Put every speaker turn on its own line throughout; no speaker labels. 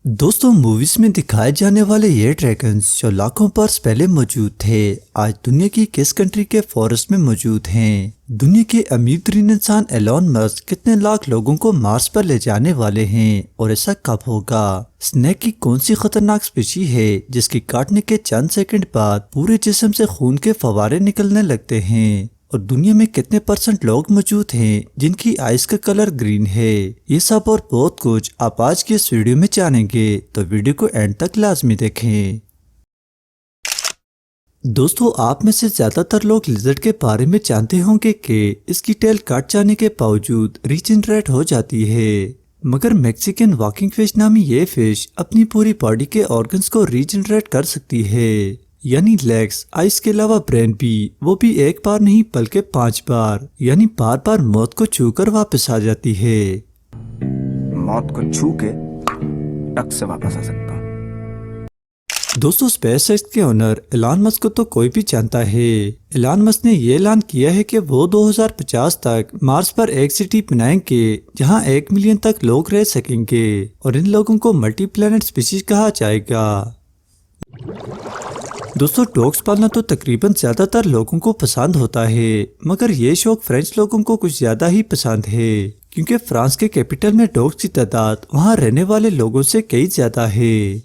दोस्तों मूवीज में दिखाए जाने वाले ये ड्रैगन्स जो लाखों बरस पहले मौजूद थे, आज दुनिया की किस कंट्री के फॉरेस्ट में मौजूद हैं? दुनिया के अमीर तरीन इंसान एलोन मस्क कितने लाख लोगों को मार्स पर ले जाने वाले हैं और ऐसा कब होगा? स्नेक की कौन सी खतरनाक स्पीशी है जिसकी काटने के चंद सेकंड बाद पूरे जिस्म से खून के फवारे निकलने लगते हैं? और दुनिया में कितने % लोग मौजूद हैं जिनकी आइज का कलर ग्रीन है? ये सब और बहुत कुछ आप आज की इस वीडियो में जानेंगे, तो वीडियो को एंड तक लाजमी देखें। दोस्तों आप में से ज्यादातर लोग लिजर्ड के बारे में जानते होंगे कि इसकी टेल काट जाने के बावजूद रीजनरेट हो जाती है, मगर मैक्सिकन वॉकिंग फिश नामी ये फिश अपनी पूरी बॉडी के ऑर्गन्स को रीजनरेट कर सकती है, यानी लेग्स, आइस के अलावा ब्रेन भी, वो भी एक बार नहीं बल्कि 5 बार, यानी बार बार मौत को छूकर वापस आ जाती है।
मौत को छू के टक से वापस आ सकता हूँ।
दोस्तों स्पेसएक्स के ओनर एलन मस्क को तो कोई भी जानता है। एलन मस्क ने ये ऐलान किया है कि वो 2050 तक मार्स पर एक सिटी बनाएंगे जहां 1 मिलियन तक लोग रह सकेंगे और इन लोगों को मल्टी प्लैनेट स्पीशीज कहा जाएगा। दोस्तों डॉग्स पालना तो तकरीबन ज्यादातर लोगों को पसंद होता है, मगर ये शौक फ्रेंच लोगों को कुछ ज्यादा ही पसंद है, क्योंकि फ्रांस के कैपिटल में डॉग्स की तादाद वहां रहने वाले लोगों से कई ज्यादा है।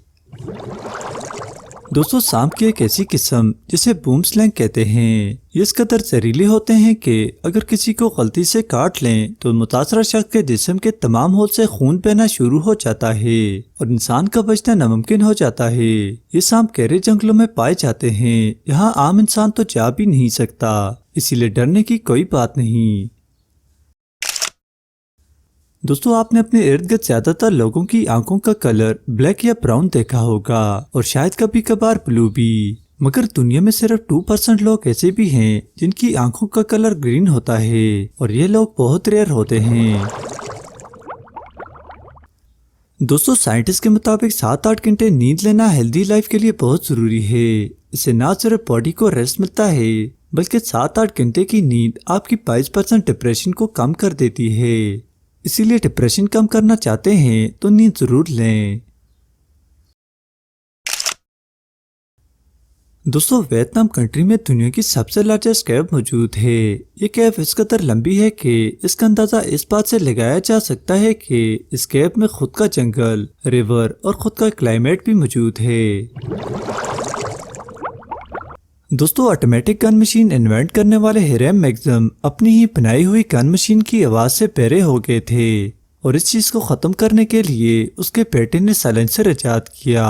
दोस्तों सांप की एक ऐसी किस्म जिसे बूम स्लैंग कहते हैं, ये इस कदर जहरीले होते हैं कि अगर किसी को गलती से काट लें तो मुतासरा शख्स के जिस्म के तमाम होल से खून बहना शुरू हो जाता है और इंसान का बचना नामुमकिन हो जाता है। ये सांप गहरे जंगलों में पाए जाते हैं, यहाँ आम इंसान तो जा भी नहीं सकता, इसीलिए डरने की कोई बात नहीं। दोस्तों आपने अपने इर्द गिर्द ज्यादातर लोगों की आंखों का कलर ब्लैक या ब्राउन देखा होगा और शायद कभी कभार ब्लू भी, मगर दुनिया में सिर्फ 2% लोग ऐसे भी हैं जिनकी आंखों का कलर ग्रीन होता है और ये लोग बहुत रेयर होते हैं। दोस्तों साइंटिस्ट के मुताबिक 7-8 घंटे नींद लेना हेल्दी लाइफ के लिए बहुत जरूरी है। इससे ना सिर्फ बॉडी को रेस्ट मिलता है बल्कि 7-8 घंटे की नींद आपकी 22% डिप्रेशन को कम कर देती है, इसीलिए डिप्रेशन कम करना चाहते हैं तो नींद जरूर लें। दोस्तों वियतनाम कंट्री में दुनिया की सबसे लार्जेस्ट केव मौजूद है। ये केव इस कदर लंबी है कि इसका अंदाजा इस बात से लगाया जा सकता है कि इस केव में खुद का जंगल, रिवर और खुद का क्लाइमेट भी मौजूद है। दोस्तों ऑटोमेटिक गन मशीन इन्वेंट करने वाले हिरैम मैग्ज़म अपनी ही बनाई हुई गन मशीन की आवाज से बहरे हो गए थे और इस चीज को खत्म करने के लिए उसके बेटे ने साइलेंसर इजाद किया।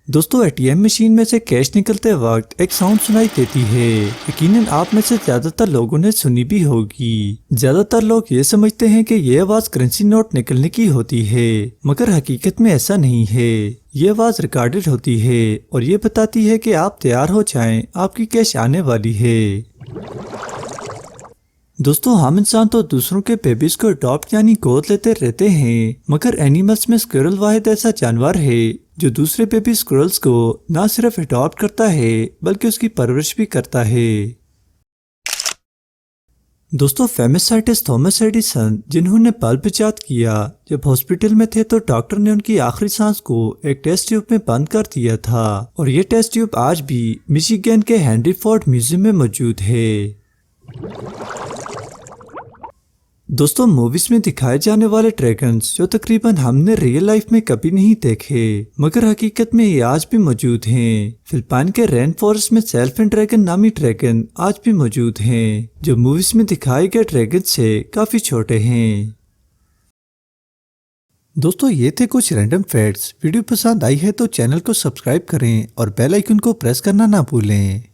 दोस्तों एटीएम मशीन में से कैश निकलते वक्त एक साउंड सुनाई देती है, यकीनन आप में से ज्यादातर लोगों ने सुनी भी होगी। ज्यादातर लोग ये समझते हैं कि ये आवाज करेंसी नोट निकलने की होती है, मगर हकीकत में ऐसा नहीं है। ये आवाज रिकॉर्डेड होती है और ये बताती है कि आप तैयार हो जाएं, आपकी कैश आने वाली है। दोस्तों हम इंसान तो दूसरों के बेबीज को अडॉप्ट यानी गोद लेते रहते हैं, मगर एनिमल्स में स्क्विरल वाहिद ऐसा जानवर है जो दूसरे बेबी स्क्विरल्स को न सिर्फ अडॉप्ट करता है बल्कि उसकी परवरिश भी करता है। दोस्तों फेमस साइंटिस्ट थॉमस एडिसन जिन्होंने बल्ब इजाद किया, जब हॉस्पिटल में थे तो डॉक्टर ने उनकी आखिरी सांस को एक टेस्ट ट्यूब में बंद कर दिया था और ये टेस्ट ट्यूब आज भी मिशिगन के हेनरी फोर्ड म्यूजियम में मौजूद है। दोस्तों मूवीज में दिखाए जाने वाले ड्रैगन्स जो तकरीबन हमने रियल लाइफ में कभी नहीं देखे, मगर हकीकत में ये आज भी मौजूद हैं। फिलिपाइन के रेन फॉरेस्ट में सेल्फिन ड्रैगन नामी ड्रैगन आज भी मौजूद हैं, जो मूवीज में दिखाए गए ड्रैगन से काफी छोटे हैं। दोस्तों ये थे कुछ रैंडम फैक्ट्स। वीडियो पसंद आई है तो चैनल को सब्सक्राइब करें और बेल आइकन को प्रेस करना ना भूलें।